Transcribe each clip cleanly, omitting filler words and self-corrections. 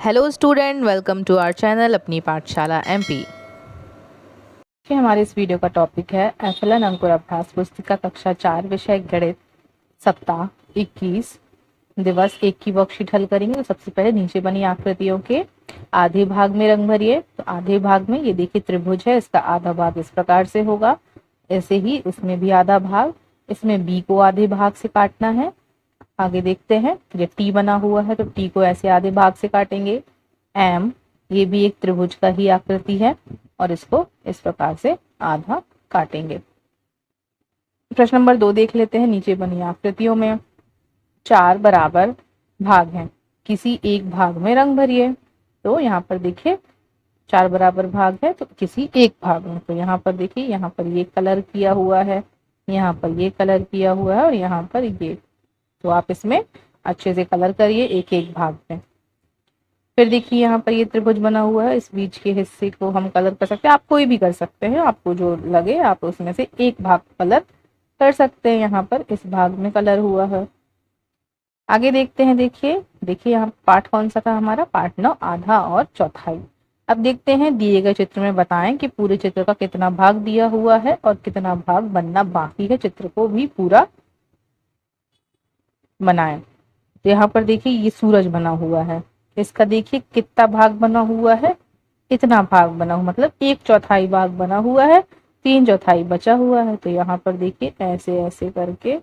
Hello student, welcome to our channel अपनी Pathshala MP. हमारे इस वीडियो का टॉपिक है एफएलएन अंकुर अभ्यास पुस्तिका कक्षा 4 विषय गणित सप्ताह 21 दिवस 1 की वर्कशीट हल करेंगे। तो सबसे पहले नीचे बनी आकृतियों के आधे भाग में रंग भरिए। तो आधे भाग में ये देखिए त्रिभुज है, इसका आधा भाग इस प्रकार से होगा। ऐसे ही इसमें भी आधा भाग, इसमें बी को आधे भाग से काटना है। आगे देखते हैं, ये टी बना हुआ है तो टी को ऐसे आधे भाग से काटेंगे। एम, ये भी एक त्रिभुज का ही आकृति है और इसको इस प्रकार से आधा काटेंगे। प्रश्न नंबर 2 देख लेते हैं। नीचे बनी आकृतियों में 4 बराबर भाग हैं, किसी एक भाग में रंग भरिए। तो यहाँ पर देखिए 4 बराबर भाग है तो किसी एक भाग में, तो यहाँ पर देखिए यहाँ पर ये कलर किया हुआ है, यहाँ पर ये कलर किया हुआ है और यहाँ पर ये। तो आप इसमें अच्छे से कलर करिए एक एक भाग में। फिर देखिए यहाँ पर ये त्रिभुज बना हुआ है, इस बीच के हिस्से को हम कलर कर सकते हैं। आप कोई भी कर सकते हैं, आपको जो लगे आप उसमें से एक भाग कलर कर सकते हैं। यहाँ पर इस भाग में कलर हुआ है। आगे देखते हैं। देखिए देखिए यहाँ पार्ट कौन सा था हमारा, पार्ट 9 आधा और चौथाई। अब देखते हैं दिए गए चित्र में बताएं कि पूरे चित्र का कितना भाग दिया हुआ है और कितना भाग बनना बाकी है। चित्र को भी पूरा बनाएं। तो यहाँ पर देखिए ये सूरज बना हुआ है, इसका देखिए कितना भाग बना हुआ है, इतना भाग बना हुआ, मतलब 1/4 भाग बना हुआ है, 3/4 बचा हुआ है। तो यहाँ पर देखिए ऐसे ऐसे करके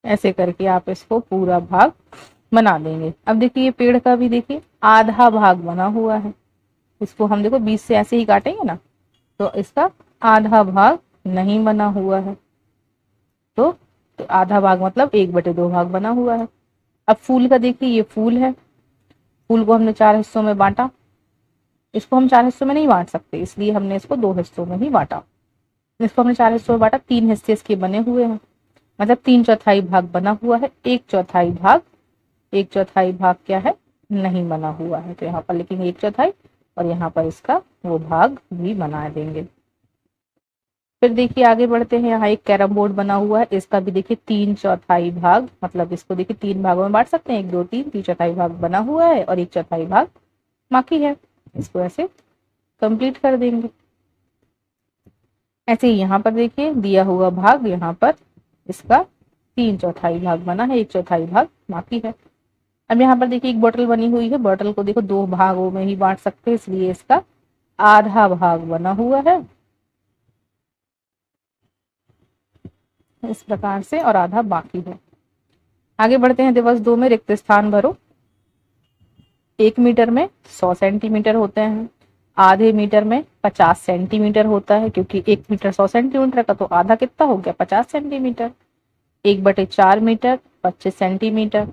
ऐसे करके आप इसको पूरा भाग बना देंगे। अब देखिए ये पेड़ का भी देखिए आधा भाग बना हुआ है, इसको हम देखो बीच से ऐसे ही काटेंगे ना, तो इसका आधा भाग नहीं बना हुआ है। तो आधा भाग मतलब 1/2 भाग बना हुआ है। अब फूल का देखिए ये फूल है, फूल को हमने 4 हिस्सों में बांटा। इसको हम 4 हिस्सों में नहीं बांट सकते, इसलिए हमने इसको 2 हिस्सों में ही बांटा। इसको हमने 4 हिस्सों में बांटा, 3 हिस्से इसके बने हुए हैं, मतलब 3/4 भाग बना हुआ है। 1/4 भाग क्या है, नहीं बना हुआ है। तो यहाँ पर लिखेंगे 1/4 और यहाँ पर इसका वो भाग भी बना देंगे। फिर देखिए आगे बढ़ते हैं। यहाँ एक कैरम बोर्ड बना हुआ है, इसका भी देखिए 3/4 भाग, मतलब इसको देखिए 3 भागों में बांट सकते हैं, 1 2 3, 3/4 भाग बना हुआ है और 1/4 भाग बाकी है। इसको ऐसे कंप्लीट कर देंगे। ऐसे ही यहाँ पर देखिए दिया हुआ भाग, यहाँ पर इसका 3/4 भाग बना है, 1/4 भाग बाकी है। अब यहाँ पर देखिए एक बोतल बनी हुई है, बोतल को देखो 2 भागों में ही बांट सकते हैं, इसलिए इसका आधा भाग बना हुआ है इस प्रकार से और आधा बाकी है। आगे बढ़ते हैं। दिवस 2 में रिक्त स्थान भरो। 1 मीटर में 100 सेंटीमीटर होते हैं, आधे मीटर में 50 सेंटीमीटर होता है, क्योंकि 1 मीटर 100 सेंटीमीटर का तो आधा कितना हो गया, 50 centimetre. 1/4 metre 25 centimetre,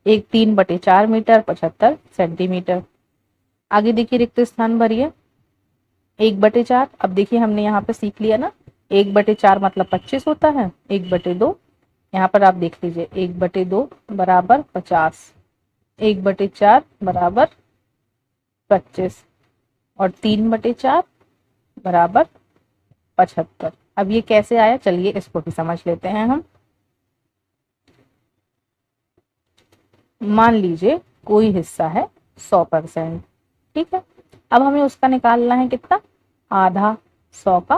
3/4 metre 75 centimetre. आगे देखिए रिक्त स्थान भरिए। 1/4, अब देखिए हमने यहाँ पे सीख लिया ना, 1/4 मतलब 25 होता है, 1/2 यहाँ पर आप देख लीजिए, 1/2 बराबर 50, 1/4 बराबर 25 और 3/4 बराबर 75। अब ये कैसे आया, चलिए इसको भी समझ लेते हैं हम। मान लीजिए कोई हिस्सा है 100%, ठीक है। अब हमें उसका निकालना है कितना, आधा। 100 का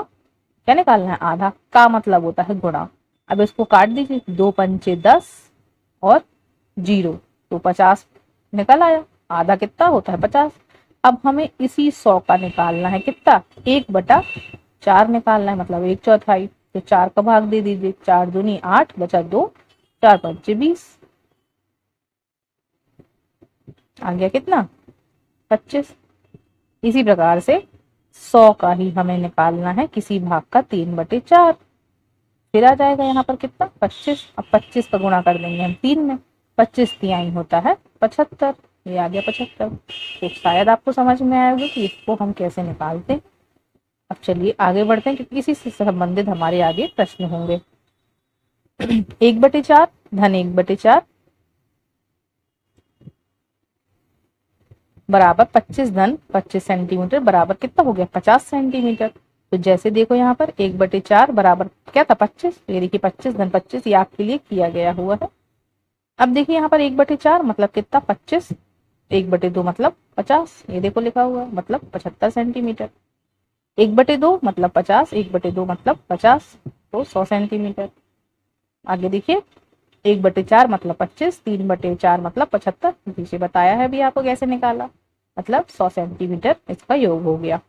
क्या निकालना है, आधा का मतलब होता है गुणा। अब इसको काट दीजिए, 2 पंचे 10 और 0, तो 50 निकल आया। आधा कितना होता है, 50। अब हमें इसी 100 का निकालना है कितना, 1/4 निकालना है, मतलब 1/4। तो 4 का भाग दे दीजिए, 4 दूनी 8 बचा 2, 4 पंचे 20, आ गया कितना, 25। इसी प्रकार से 100 का ही हमें निकालना है किसी भाग का 3/4, फिर आ जाएगा यहाँ पर कितना, 25। अब 25 का गुणा कर देंगे हम 3 में, 25 तिहाई होता है 75, ये आ गया 75। तो शायद आपको समझ में आएगा कि इसको हम कैसे निकालते हैं। अब चलिए आगे बढ़ते हैं, क्योंकि इसी से संबंधित हमारे आगे प्रश्न होंगे। 1/4 धन 1/4 बराबर 25 धन 25 सेंटीमीटर बराबर कितना हो गया 50 सेंटीमीटर। तो जैसे देखो यहाँ पर 1/4 बराबर क्या था 25, ये देखिए 25 धन 25 ये आपके लिए किया गया हुआ है। अब देखिए यहाँ पर 1/4 मतलब कितना 25, 1/2 मतलब 50, ये देखो लिखा हुआ है मतलब 75 सेंटीमीटर। 1/2 मतलब 50, 1/2 मतलब 50 तो 100 सेंटीमीटर। आगे देखिए 1/4 मतलब 25, 3/4 मतलब 75, पीछे बताया है भी आपको कैसे निकाला, मतलब 100 सेंटीमीटर इसका योग हो गया।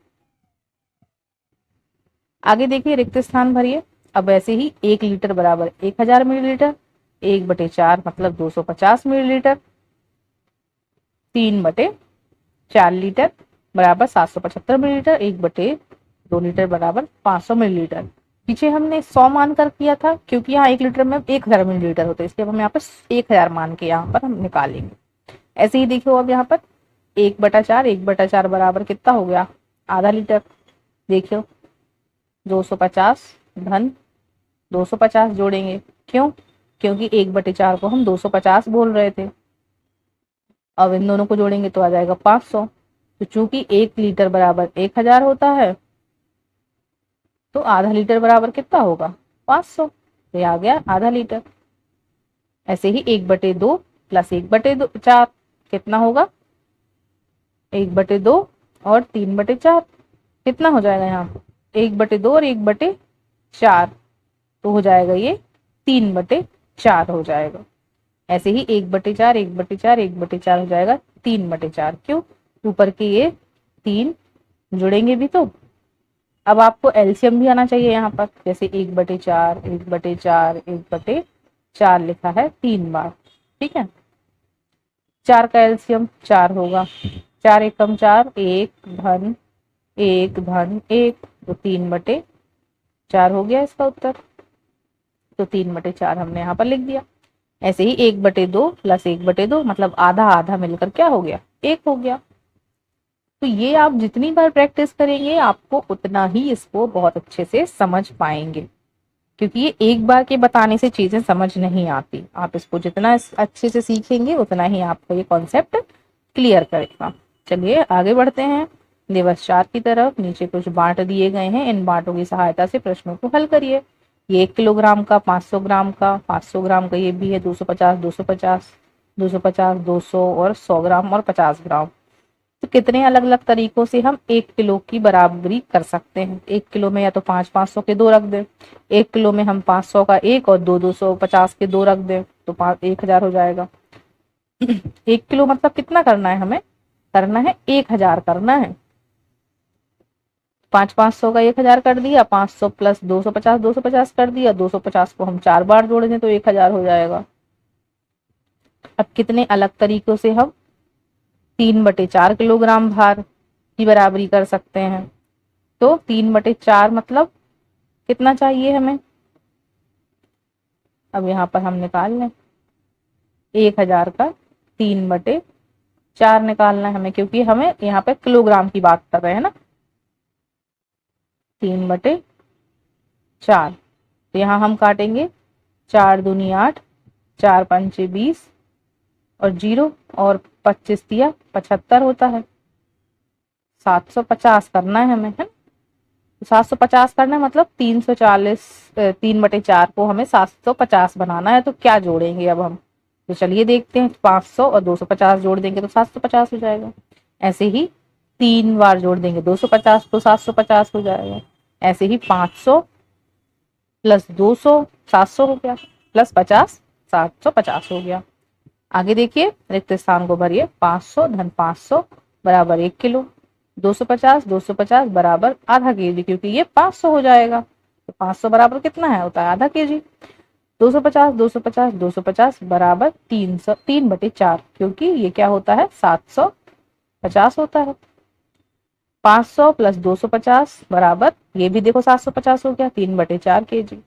आगे देखिए रिक्त स्थान भरिए। अब ऐसे ही 1 लीटर बराबर 1000 मिलीलीटर, 1/4 मतलब 250 मिलीलीटर, 3/4 लीटर बराबर 775 मिलीलीटर, 1/2 लीटर बराबर 500 मिलीलीटर। पीछे हमने 100 मानकर किया था क्योंकि यहाँ 1 लीटर में 1000 मिलीलीटर होते हैं, इसलिए हम यहाँ पर 1000 मान के यहाँ पर हम निकालेंगे। ऐसे ही देखो अब यहाँ पर 1/4, 1/4 बराबर कितना हो गया आधा लीटर। देखियो 250 धन 250 जोड़ेंगे, क्यों, क्योंकि 1/4 को हम 250 बोल रहे थे। अब इन दोनों को जोड़ेंगे तो आ जाएगा 500। तो चूंकि 1 लीटर बराबर 1000 होता है तो आधा लीटर बराबर कितना होगा 500, तो ये आ गया आधा लीटर। ऐसे ही 1/2 प्लस 1/4 कितना होगा 1/2 और 3/4 कितना हो जाएगा यहाँ 1/2 और 1/4 तो हो जाएगा ये 3/4 हो जाएगा। ऐसे ही 1/4 1/4 1/4 हो जाएगा 3/4, क्यों, ऊपर के ये 3 जुड़ेंगे भी तो। अब आपको एलसीएम भी आना चाहिए यहाँ पर, जैसे 1/4 1/4 1/4 लिखा है 3 बार, ठीक है। 4 का एलसीएम 4 होगा, 4 एकम 4, 1 धन 1 धन 1 तो 3/4 हो गया इसका उत्तर। तो 3/4 हमने यहाँ पर लिख दिया। ऐसे ही 1/2 प्लस 1/2 मतलब आधा आधा मिलकर क्या हो गया 1 हो गया। तो ये आप जितनी बार प्रैक्टिस करेंगे आपको उतना ही इसको बहुत अच्छे से समझ पाएंगे, क्योंकि ये एक बार के बताने से चीजें समझ नहीं आती। आप इसको जितना अच्छे से सीखेंगे उतना ही आपको ये कॉन्सेप्ट क्लियर करेगा। चलिए आगे बढ़ते हैं दिवस 4 की तरफ। नीचे कुछ बांट दिए गए हैं, इन बांटों की सहायता से प्रश्नों को हल करिए। ये 1 किलोग्राम का, 500 ग्राम का, 500 ग्राम का, ये भी है 250 250 250 200 और 100 ग्राम और 50 ग्राम। तो कितने अलग अलग तरीकों से हम 1 किलो की बराबरी कर सकते हैं। 1 किलो में या तो 500 के 2 रख दें, 1 किलो में हम 500 का 1 और 250 के 2 रख दें तो 1000 हो जाएगा। 1 किलो मतलब कितना करना है हमें, करना है 1000 करना है। 500 का 1000 कर दिया, 500 प्लस 250 कर दिया, 250 को हम 4 बार जोड़ दें तो 1000 हो जाएगा। अब कितने अलग तरीकों से हम 3/4 किलोग्राम भार की बराबरी कर सकते हैं। तो 3/4 मतलब कितना चाहिए हमें, अब यहाँ पर हम निकाल लें 1000 का 3/4 निकालना है हमें, क्योंकि हमें यहाँ पे किलोग्राम की बात कर रहे हैं ना। 3/4 तो यहाँ हम काटेंगे 4 दूनी 8, 4 पंचे 20 और 0 और 25 दिया 75 होता है। 750 करना है हमें, है ना। 750 करना है मतलब 340, 3/4 को हमें 750 बनाना है। तो क्या जोड़ेंगे अब हम, तो चलिए देखते हैं। 500 और 250 जोड़ देंगे तो 750 हो जाएगा। ऐसे ही 3 बार जोड़ देंगे 250 तो 750 हो जाएगा। ऐसे ही 500 प्लस 200 700 हो गया, प्लस 50 750 हो गया। आगे देखिए रिक्त स्थान को भरिए। 500 धन 500 बराबर 1 किलो, 250 बराबर आधा केजी, क्योंकि ये 500 हो जाएगा। तो 500 बराबर कितना है, होता है आधा केजी। 250 बराबर 3/4, क्योंकि ये क्या होता है 750 होता है। 500 प्लस 250 बराबर, ये भी देखो 750 हो गया, 3/4 केजी।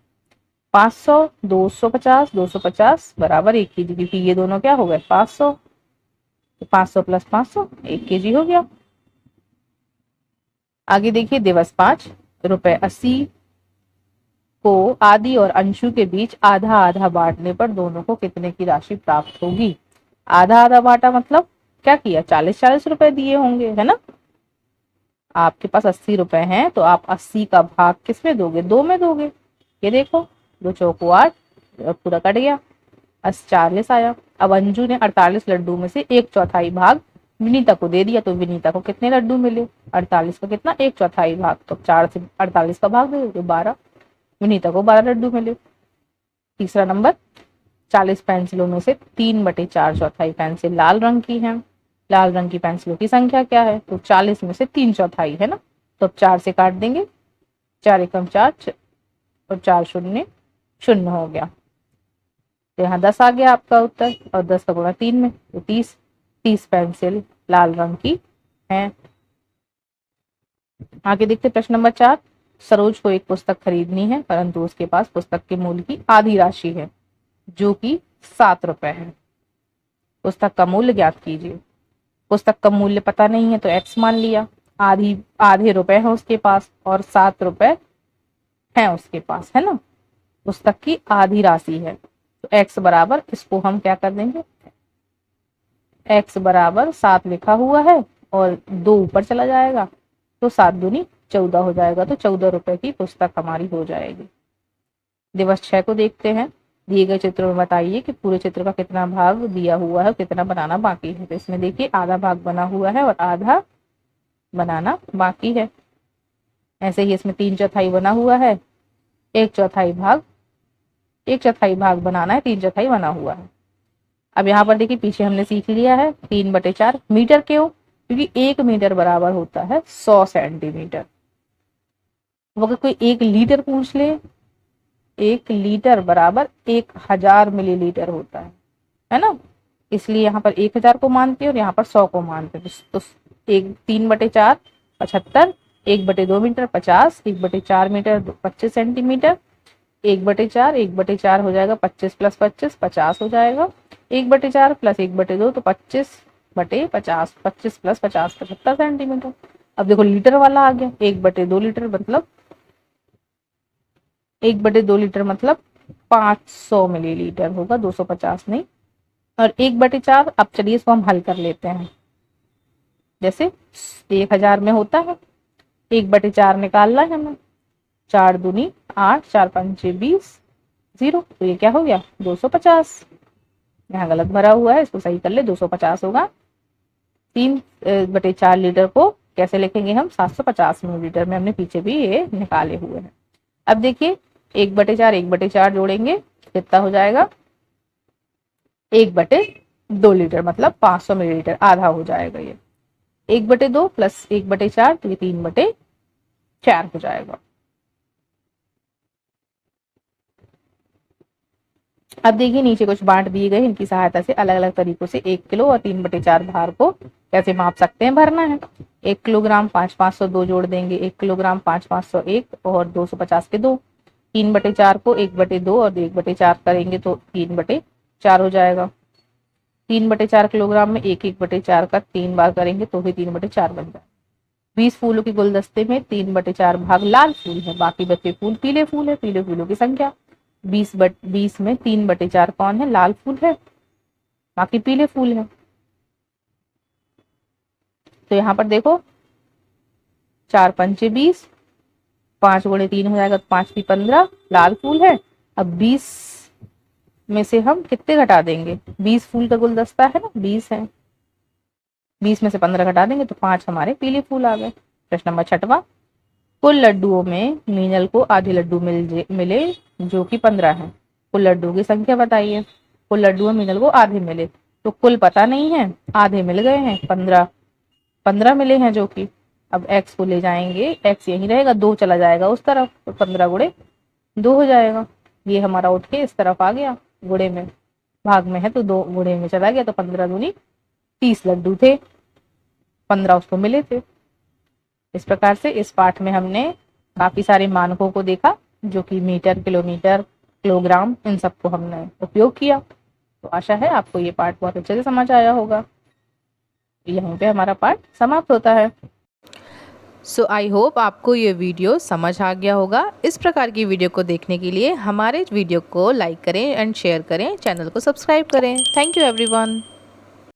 500 250 बराबर 1 केजी, क्योंकि ये दोनों क्या हो गए 500। तो 500 प्लस 500 1 केजी हो गया। आगे देखिए दिवस 5 ₹80 को आदि और अंशु के बीच आधा आधा बांटने पर दोनों को कितने की राशि प्राप्त होगी। आधा आधा बांटा मतलब क्या किया, 40-40 रुपए दिए होंगे, है ना। आपके पास 80 रुपए हैं तो आप 80 का भाग किस में दोगे, 2 में दोगे। ये देखो 2 चौको 8, पूरा कट गया, 40 आया। अब अंजू ने 48 लड्डू में से 1/4 भाग विनीता को दे दिया, तो विनीता को कितने लड्डू मिले, 48 का कितना, 1/4 भाग। तो 4 से 48 का भाग दे, 12, विनीता को 12 लड्डू मिले। तीसरा नंबर, 40 पेंसिलों में से 3/4 चौथाई पेंसिल लाल रंग की है। लाल रंग की पेंसिलों की संख्या क्या है, तो 40 में से 3/4 है ना, तो अब 4 से काट देंगे, 4 एकम 4 और 4 शून्य 0 हो गया। तो यहाँ 10 आ गया आपका उत्तर, और 10 का गुणा 3 में, तो 30 पेंसिल लाल रंग की है। आगे देखते प्रश्न नंबर 4। सरोज को एक पुस्तक खरीदनी है, परंतु उसके पास पुस्तक के मूल्य की आधी राशि है, जो कि 7 रुपए है। पुस्तक का मूल्य ज्ञात कीजिए। पुस्तक का मूल्य पता नहीं है तो x मान लिया, आधे रुपए है उसके पास और 7 रुपए है उसके पास, है ना। पुस्तक की आधी राशि है तो x बराबर, इसको हम क्या कर देंगे, x बराबर 7 लिखा हुआ है और 2 ऊपर चला जाएगा, तो 7 दूनी 14 हो जाएगा। तो 14 रुपए की पुस्तक हमारी हो जाएगी। दिवस 6 को देखते हैं। दिए गए चित्र में बताइए कि पूरे चित्र का कितना भाग दिया हुआ है, कितना बनाना बाकी है। तो इसमें देखिए आधा भाग बना हुआ है और आधा बनाना बाकी है। ऐसे ही इसमें 3/4 बना हुआ है, 1/4 भाग बनाना है, 3/4 बना हुआ है। अब यहाँ पर देखिए पीछे हमने सीख लिया है 3/4 मीटर। क्यों, क्योंकि 1 मीटर बराबर होता है 100 सेंटीमीटर। अगर कोई 1 लीटर पूछ ले, 1 लीटर बराबर 1000 मिलीलीटर होता है ना। इसलिए यहाँ पर 1000 को मानते हैं और यहाँ पर 100 को मानते हैं। तो 3/4 75, 1/2 मीटर 50, 1/4 मीटर 25 सेंटीमीटर, 1/4 हो जाएगा 25 + 25 50 हो जाएगा, 1/4 + 1/2 तो 25/50, 25 + 50 75 सेंटीमीटर। अब देखो लीटर वाला आ गया, 1/2 लीटर मतलब 1/2 लीटर मतलब 500 मिलीलीटर होगा, 250 नहीं। और 1/4, अब चलिए इसको हम हल कर लेते हैं। जैसे 1000 में होता है, 1/4 निकालना है हमें, 4 दूनी 8, 4 पंचे 20, 0, तो ये क्या हो गया 250। यहाँ गलत भरा हुआ है, इसको सही कर ले, 250 होगा। 3/4 लीटर को कैसे लिखेंगे हम, 750 मिलीलीटर में, हमने पीछे भी ये निकाले हुए हैं। अब देखिए 1/4 जोड़ेंगे, कितना हो जाएगा 1/2 लीटर मतलब 500 मिलीलीटर, आधा हो जाएगा ये। 1/2 + 1/4 तो ये 3/4 हो जाएगा। अब देखिए नीचे कुछ बांट दिए गए, इनकी सहायता से अलग अलग तरीकों से 1 किलो और 3/4 भार को कैसे माप सकते हैं, भरना है। 1 किलोग्राम 5-502 जोड़ देंगे, 1 किलोग्राम 5-501 और 250 के 2। 3/4 को 1/2 और 1/4 करेंगे तो 3/4 हो जाएगा। 3/4 किलोग्राम में 1/4 का 3 बार करेंगे तो भी 3/4 बन जाएगा। 20 फूलों के गुलदस्ते में 3/4 भाग लाल फूल है, बाकी बचे फूल पीले फूल है। पीले फूलों की संख्या 20 में 3/4 कौन है, लाल फूल है, बाकी पीले फूल है। तो यहाँ पर देखो 4 पंचे 20, 5 गुणे 3 हो जाएगा, 5 भी 15, लाल फूल है। अब 20 में से हम कितने घटा देंगे, 20 फूल का गुलदस्ता है ना, 20 है, 20 में से 15 घटा देंगे तो 5 हमारे पीले फूल आ गए। प्रश्न नंबर 6वां। कुल लड्डुओं में मीनल को आधे लड्डू मिले जो कि 15 है। कुल लड्डुओं की संख्या बताइए। कुल लड्डुओं में मीनल को आधे मिले, तो कुल पता नहीं है, आधे मिल गए हैं, 15 मिले हैं जो कि। अब x को ले जाएंगे, x यहीं रहेगा, 2 चला जाएगा उस तरफ, तो 15 गुणे 2 हो जाएगा। ये हमारा उठ के इस तरफ आ गया, गुणे में भाग में है तो 2 गुणे में चला गया, तो 15 दूनी 30 लड्डू थे, 15 उसको मिले थे। इस प्रकार से इस पाठ में हमने काफी सारे मानकों को देखा, जो कि मीटर, किलोमीटर, किलोग्राम, इन सबको हमने उपयोग किया। तो आशा है आपको ये पाठ बहुत अच्छे से समझ आया होगा। यहीं पे हमारा पाठ समाप्त होता है। सो आई होप आपको ये वीडियो समझ आ गया होगा। इस प्रकार की वीडियो को देखने के लिए हमारे वीडियो को लाइक करें एंड शेयर करें, चैनल को सब्सक्राइब करें। Thank you everyone.